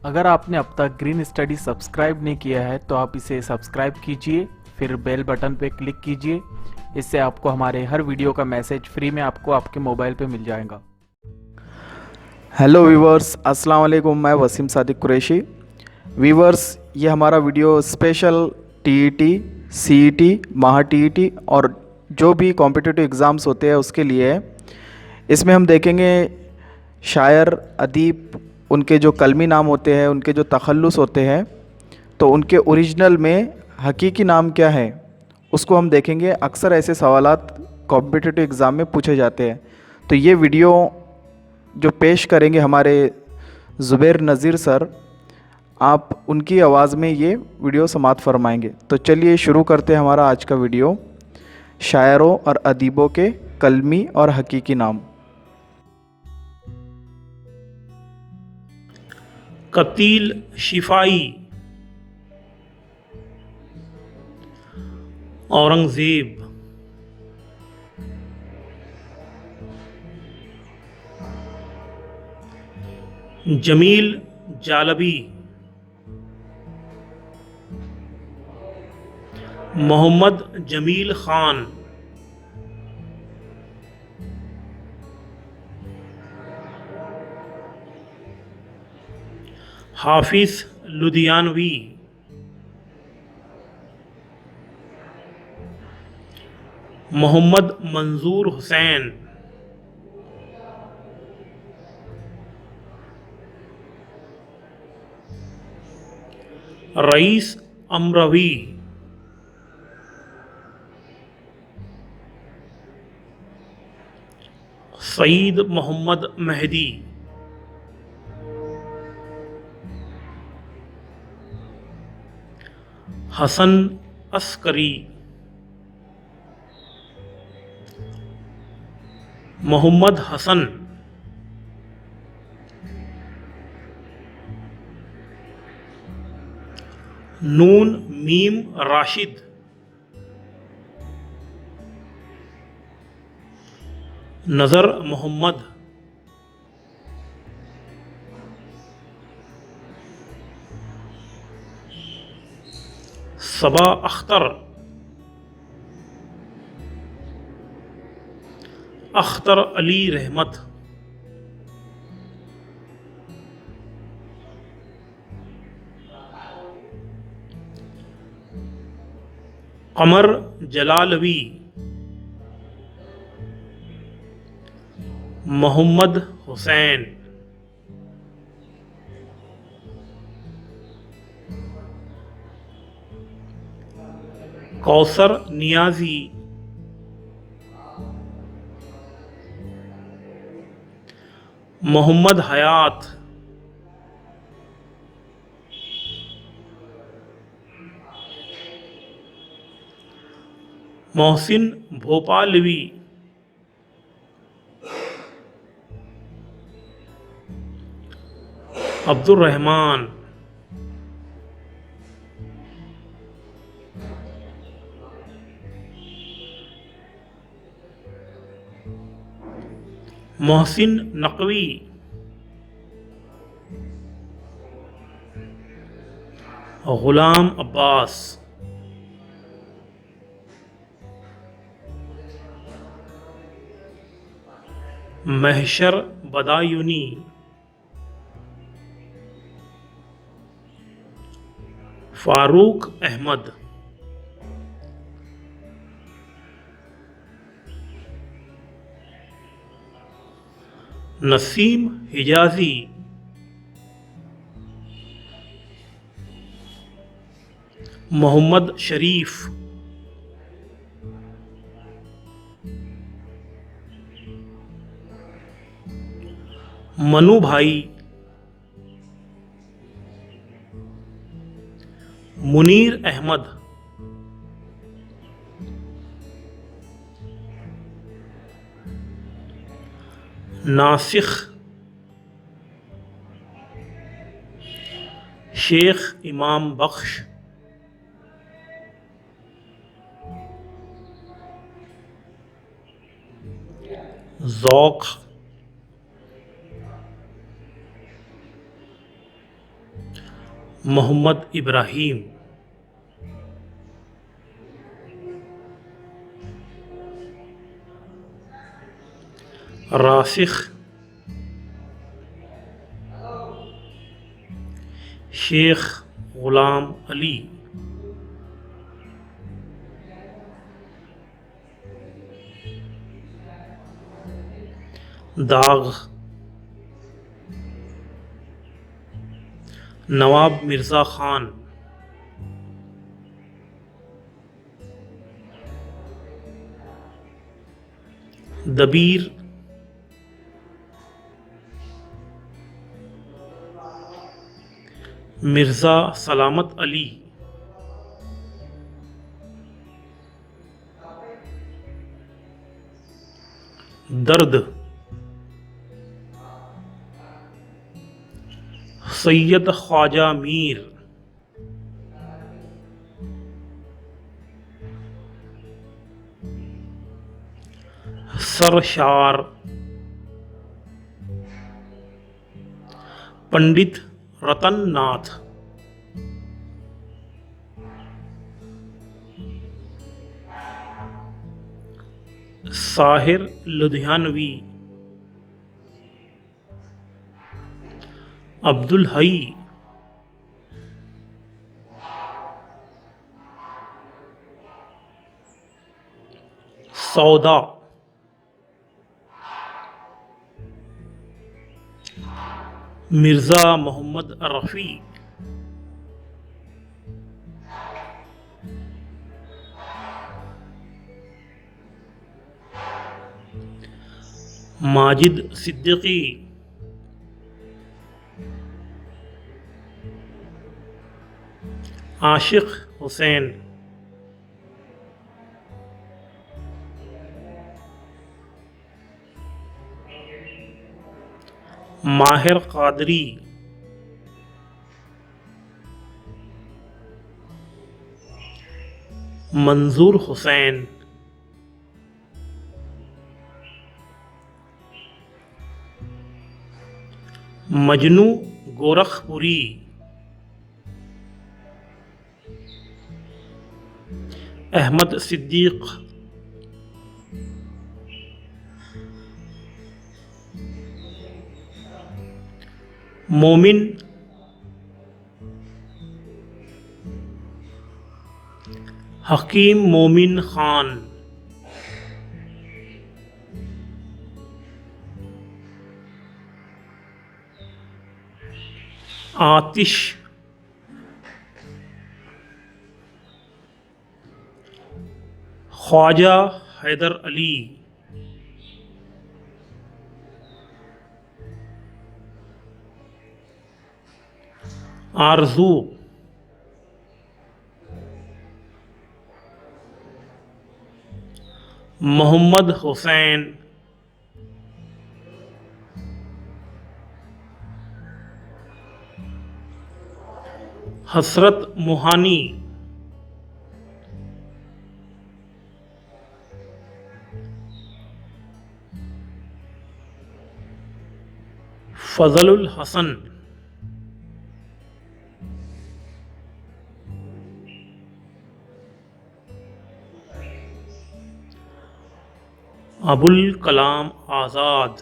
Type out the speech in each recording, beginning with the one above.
अगर आपने अब तक ग्रीन स्टडी सब्सक्राइब नहीं किया है तो आप इसे सब्सक्राइब कीजिए, फिर बेल बटन पे क्लिक कीजिए। इससे आपको हमारे हर वीडियो का मैसेज फ्री में आपको आपके मोबाइल पे मिल जाएगा। हेलो वीवर्स, अस्सलाम वालेकुम। मैं वसीम सादिक कुरैशी। वीवर्स, ये हमारा वीडियो स्पेशल टीईटी, सीईटी, महा टीईटी और जो भी कॉम्पिटिटिव एग्ज़ाम्स होते हैं उसके लिए है। इसमें हम देखेंगे शायर, अदीब, उनके जो कलमी नाम होते हैं, उनके जो तखल्लुस होते हैं, तो उनके ओरिजिनल में हकीकी नाम क्या है उसको हम देखेंगे। अक्सर ऐसे सवालात कॉम्पिटिटिव एग्ज़ाम में पूछे जाते हैं। तो ये वीडियो जो पेश करेंगे हमारे ज़ुबैर नज़ीर सर, आप उनकी आवाज़ में ये वीडियो समाअत फरमाएंगे। तो चलिए शुरू करते हैं हमारा आज का वीडियो। शायरों और अदीबों के कलमी और हकीकी नाम। कतील शिफाई, औरंगज़ेब, जमील जालबी, मोहम्मद जमील खान, हाफिज लुधियानवी, मोहम्मद मंजूर हुसैन, रईस अमरवी, सईद मोहम्मद मेहदी, हसन अस्करी, मोहम्मद हसन, नून मीम राशिद, नज़र मोहम्मद, सबा अख्तर, अख्तर अली रहमत, कमर जलालवी, मोहम्मद हुसैन, कौसर नियाजी, मोहम्मद हयात, मोहसिन भोपालवी, अब्दुल रहमान, मोहसिन नकवी, गुलाम अब्बास, महशर बदायूनी, फारूक अहमद, नसीम हिजाजी, मोहम्मद शरीफ, मनु भाई, मुनीर अहमद, नासिख, शेख इमाम बख्श, ज़ौक़, मोहम्मद इब्राहीम, रासिख शेख गुलाम अली, दाग नवाब मिर्ज़ा ख़ान, दबीर मिर्ज़ा सलामत अली, दर्द सैयद ख्वाजा मीर, सरशार पंडित रतन नाथ, साहिर लुधियानवी, अब्दुल हई, सौदा, मिर्ज़ा मोहम्मद रफ़ी, माजिद सिद्दीकी, आशिक हुसैन, माहिर कादरी, मंजूर हुसैन, मजनू गोरखपुरी, अहमद सिद्दीक, मोमिन हकीम मोमिन खान, आतिश ख्वाजा हैदर अली, आरजू मोहम्मद हुसैन, हसरत मुहानी, फजलुल हसन, अबुल कलाम आज़ाद,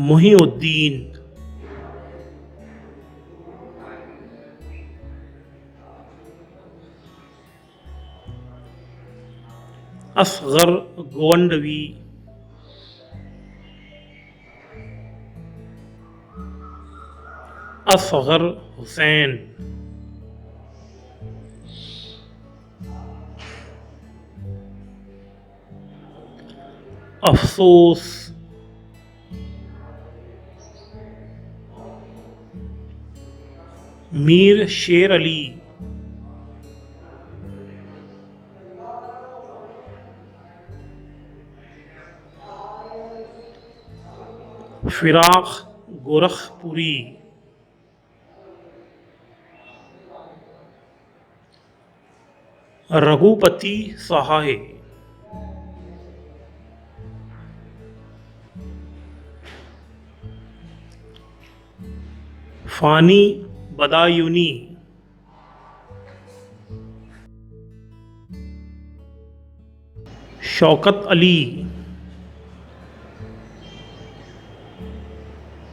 मुहीउद्दीन, असगर गोवंडवी, असगर हुसैन, अफसोस मीर शेर अली, फिराक गोरखपुरी, रघुपति सहाय, फ़ानी बदायूनी, शौकत अली,